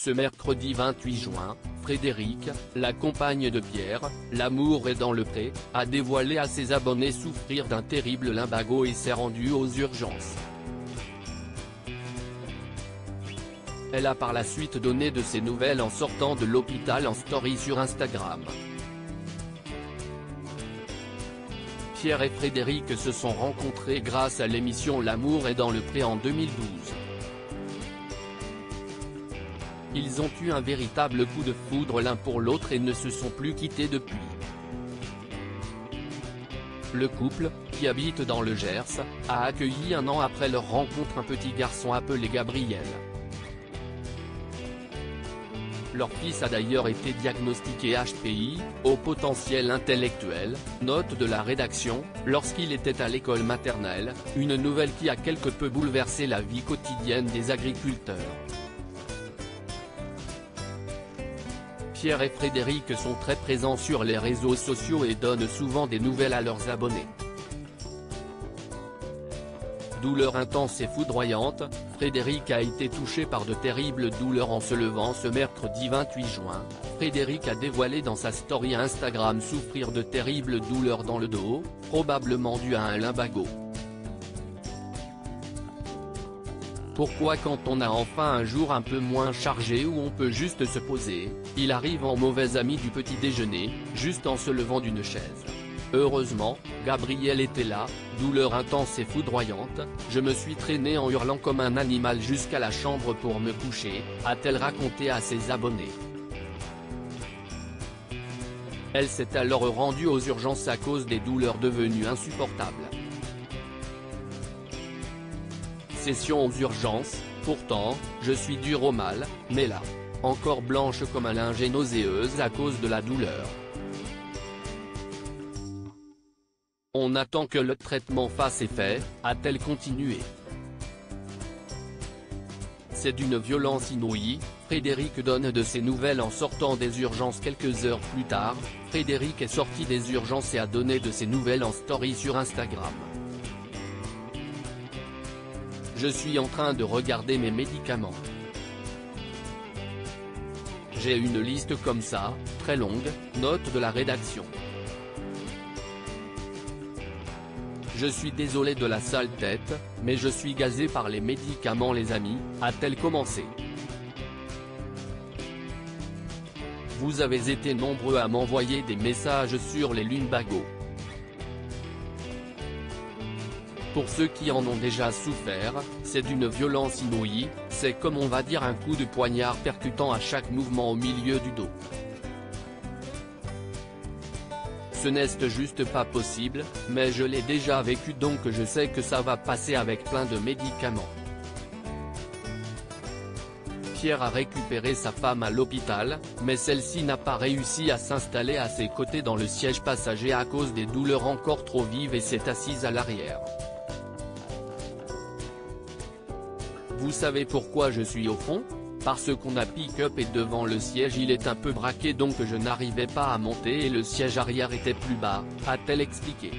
Ce mercredi 28 juin, Frédéric, la compagne de Pierre, l'amour est dans le pré, a dévoilé à ses abonnés souffrir d'un terrible lumbago et s'est rendue aux urgences. Elle a par la suite donné de ses nouvelles en sortant de l'hôpital en story sur Instagram. Pierre et Frédéric se sont rencontrés grâce à l'émission L'amour est dans le pré en 2012. Ils ont eu un véritable coup de foudre l'un pour l'autre et ne se sont plus quittés depuis. Le couple, qui habite dans le Gers, a accueilli un an après leur rencontre un petit garçon appelé Gabriel. Leur fils a d'ailleurs été diagnostiqué HPI, haut potentiel intellectuel, note de la rédaction, lorsqu'il était à l'école maternelle, une nouvelle qui a quelque peu bouleversé la vie quotidienne des agriculteurs. Pierre et Frédéric sont très présents sur les réseaux sociaux et donnent souvent des nouvelles à leurs abonnés. Douleur intense et foudroyante, Frédéric a été touché par de terribles douleurs en se levant ce mercredi 28 juin. Frédéric a dévoilé dans sa story Instagram souffrir de terribles douleurs dans le dos, probablement dues à un lumbago. Pourquoi quand on a enfin un jour un peu moins chargé où on peut juste se poser, il arrive en mauvais ami du petit déjeuner, juste en se levant d'une chaise. Heureusement, Gabriel était là, douleur intense et foudroyante, je me suis traîné en hurlant comme un animal jusqu'à la chambre pour me coucher, a-t-elle raconté à ses abonnés. Elle s'est alors rendue aux urgences à cause des douleurs devenues insupportables. Session aux urgences, pourtant, je suis dure au mal, mais là, encore blanche comme un linge et nauséeuse à cause de la douleur. On attend que le traitement fasse effet, a-t-elle continué. C'est d'une violence inouïe, Frédéric donne de ses nouvelles en sortant des urgences quelques heures plus tard. Frédéric est sorti des urgences et a donné de ses nouvelles en story sur Instagram. Je suis en train de regarder mes médicaments. J'ai une liste comme ça, très longue, note de la rédaction. Je suis désolé de la sale tête, mais je suis gazé par les médicaments les amis, a-t-elle commencé. Vous avez été nombreux à m'envoyer des messages sur les lumbagos. Pour ceux qui en ont déjà souffert, c'est d'une violence inouïe, c'est comme on va dire un coup de poignard percutant à chaque mouvement au milieu du dos. Ce n'est juste pas possible, mais je l'ai déjà vécu donc je sais que ça va passer avec plein de médicaments. Pierre a récupéré sa femme à l'hôpital, mais celle-ci n'a pas réussi à s'installer à ses côtés dans le siège passager à cause des douleurs encore trop vives et s'est assise à l'arrière. Vous savez pourquoi je suis au fond ? Parce qu'on a pick-up et devant le siège il est un peu braqué donc je n'arrivais pas à monter et le siège arrière était plus bas, a-t-elle expliqué.